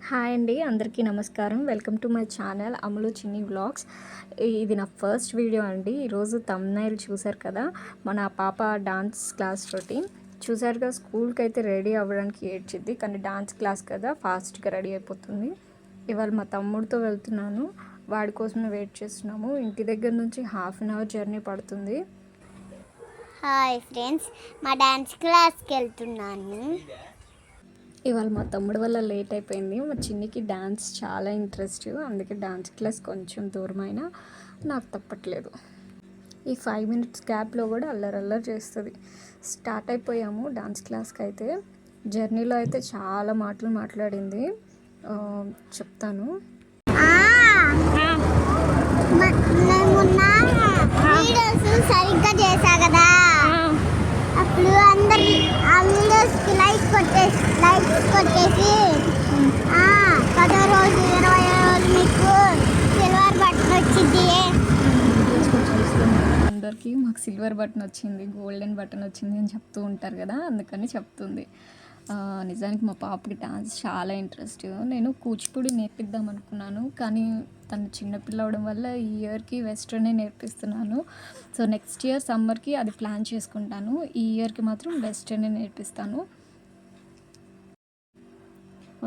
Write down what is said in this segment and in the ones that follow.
Hi అండి, అందరికీ నమస్కారం. వెల్కమ్ టు మై ఛానల్ అమలు చిన్ని వ్లాగ్స్. ఇది నా ఫస్ట్ వీడియో అండి. ఈరోజు థంబ్నెయిల్ చూసారు కదా, మన పాప డాన్స్ క్లాస్ రొటీన్ చూసారుగా. స్కూల్కి అయితే రెడీ అవ్వడానికి ఏడ్చిద్ది, కానీ డాన్స్ క్లాస్ కదా ఫాస్ట్గా రెడీ అయిపోతుంది. ఇవాళ మా తమ్ముడితో వెళ్తున్నాను, వాడి కోసమే వెయిట్ చేస్తున్నాము. ఇంటి దగ్గర నుంచి హాఫ్ అన్ అవర్ జర్నీ పడుతుంది. హాయ్ ఫ్రెండ్స్, మా డాన్స్ క్లాస్కి వెళ్తున్నాను. ఇవాళ మా తమ్ముడు వల్ల లేట్ అయిపోయింది. మా చిన్నికి డాన్స్ చాలా ఇంట్రెస్ట్, అందుకే డాన్స్ క్లాస్ కొంచెం దూరమైనా నాకు తప్పట్లేదు. ఈ 5 minutes గ్యాప్లో కూడా అల్లరి చేస్తుంది. స్టార్ట్ అయిపోయాము డాన్స్ క్లాస్కి. అయితే జర్నీలో అయితే చాలా మాటలు మాట్లాడింది, చెప్తాను. సరిగ్గా చేశా కదా, అప్పుడు అందరు వీడియోస్కి లైక్స్ కొట్టేసి 10 రోజు 20 రోజు మీకు సిల్వర్ బటన్ వచ్చింది. అందరికీ మాకు సిల్వర్ బటన్ వచ్చింది, గోల్డెన్ బటన్ వచ్చింది అని చెప్తూ ఉంటారు కదా, అందుకని చెప్తుంది. నిజానికి మా పాపకి డాన్స్ చాలా ఇంట్రెస్ట్. నేను కూచిపూడి నేర్పిద్దాం అనుకున్నాను, కానీ తను చిన్నపిల్ల అవడం వల్ల ఈ ఇయర్కి వెస్ట్రనే నేర్పిస్తున్నాను. సో నెక్స్ట్ ఇయర్ సమ్మర్కి అది ప్లాన్ చేసుకుంటాను. ఈ ఇయర్కి మాత్రం వెస్ట్రనే నేర్పిస్తాను.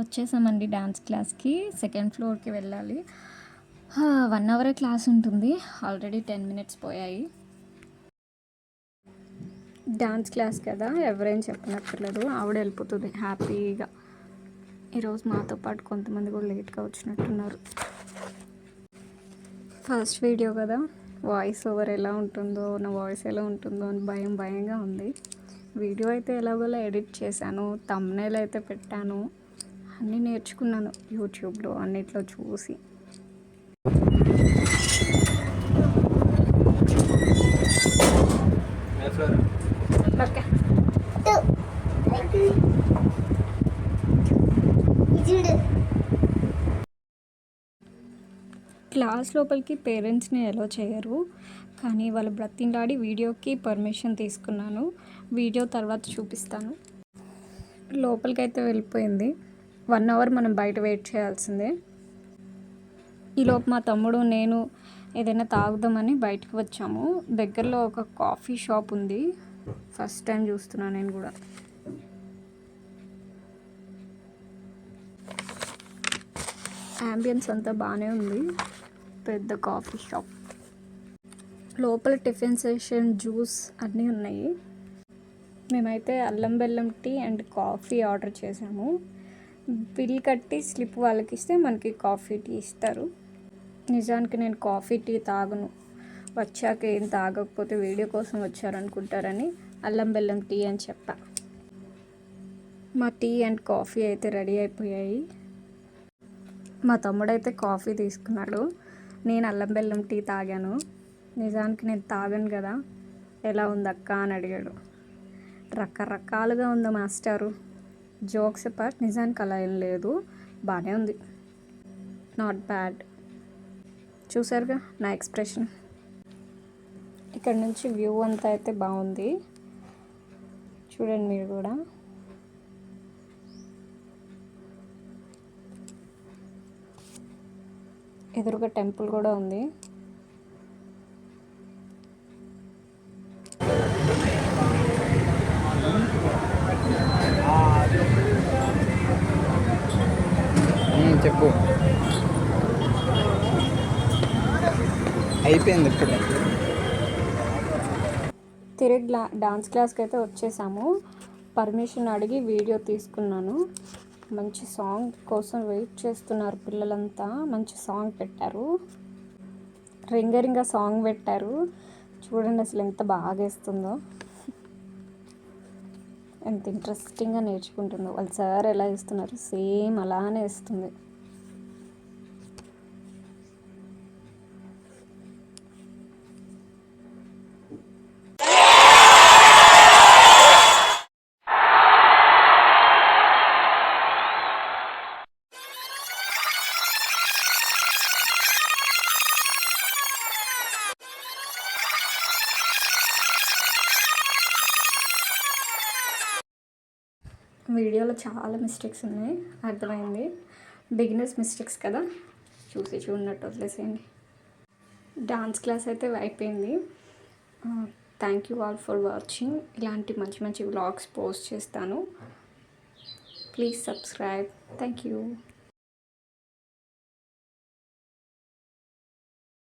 వచ్చేసామండి డాన్స్ క్లాస్కి. 2nd floorకి వెళ్ళాలి. 1 hour క్లాస్ ఉంటుంది, ఆల్రెడీ 10 minutes పోయాయి. డాన్స్ క్లాస్ కదా, ఎవరేం చెప్పనక్కర్లేదు, ఆవిడ వెళ్ళిపోతుంది హ్యాపీగా. ఈరోజు మాతో పాటు కొంతమంది కూడా లేట్గా వచ్చినట్టున్నారు. ఫస్ట్ వీడియో కదా, వాయిస్ ఓవర్ ఎలా ఉంటుందో, నా వాయిస్ ఎలా ఉంటుందో అని భయంగా ఉంది. వీడియో అయితే ఎలాగోలా ఎడిట్ చేశాను, థంబ్నెయిల్ అయితే పెట్టాను, అన్నీ నేర్చుకున్నాను యూట్యూబ్లో అన్నిట్లో చూసి. ఓకే, క్లాస్ లోపలికి పేరెంట్స్ని అలో చేయరు, కానీ వాళ్ళు బ్రతిమలాడి వీడియోకి పర్మిషన్ తీసుకున్నాను. వీడియో తర్వాత చూపిస్తాను. లోపలికి అయితే వెళ్ళిపోయింది. 1 hour మనం బయట వెయిట్ చేయాల్సిందే. ఈలోపు మా తమ్ముడు నేను ఏదైనా తాగుదామని బయటకు వచ్చాము. దగ్గరలో ఒక కాఫీ షాప్ ఉంది, ఫస్ట్ టైం చూస్తున్నాను నేను కూడా. యాంబియన్స్ అంతా బాగానే ఉంది, పెద్ద కాఫీ షాప్. లోపల టిఫిన్ సెషన్, జ్యూస్ అన్నీ ఉన్నాయి. మేమైతే అల్లం బెల్లం టీ అండ్ కాఫీ ఆర్డర్ చేసాము. బిల్ కట్టి స్లిప్ వాళ్ళకి ఇస్తే మనకి కాఫీ టీ ఇస్తారు. నిజానికి నేను కాఫీ టీ తాగను, వచ్చాక ఏం తాగకపోతే వీడియో కోసం వచ్చారనుకుంటారని అల్లం బెల్లం టీ అని చెప్పా. మా టీ అండ్ కాఫీ అయితే రెడీ అయిపోయాయి. మా తమ్ముడైతే కాఫీ తీసుకున్నాడు, నేను అల్లం బెల్లం టీ తాగాను. నిజానికి నేను తాగను కదా, ఎలా ఉంది అక్క అని అడిగాడు. రకరకాలుగా ఉంది మాస్టారు, జోక్స్ అపార్ట్. నిజానికి అలా ఏం లేదు, బాగానే ఉంది, నాట్ బ్యాడ్. చూసారుగా నా ఎక్స్ప్రెషన్. ఇక్కడ నుంచి వ్యూ అంతా అయితే బాగుంది, చూడండి మీరు కూడా. ఎదురుగా టెంపుల్ కూడా ఉంది. చెప్పు, అయిపోయింది ఇప్పుడే. తిరిగి డాన్స్ క్లాస్కి అయితే వచ్చేసాము. పర్మిషన్ అడిగి వీడియో తీసుకున్నాను. మంచి సాంగ్ కోసం వెయిట్ చేస్తున్నారు పిల్లలంతా. మంచి సాంగ్ పెట్టారు, రింగ సాంగ్ పెట్టారు. చూడండి అసలు ఎంత బాగా వేస్తుందో, ఎంత ఇంట్రెస్టింగ్గా నేర్చుకుంటుందో. వాళ్ళ సార్ ఎలా వేస్తున్నారు, సేమ్ అలానే వేస్తుంది. వీడియోలో చాలా మిస్టేక్స్ ఉన్నాయి, అర్థమైంది. బిగినర్స్ మిస్టేక్స్ కదా, చూడనట్టు వదిలేసేయండి. డాన్స్ క్లాస్ అయితే అయిపోయింది. Thank you all for watching. ఇలాంటి మంచి మంచి వ్లాగ్స్ పోస్ట్ చేస్తాను. Please subscribe. Thank you.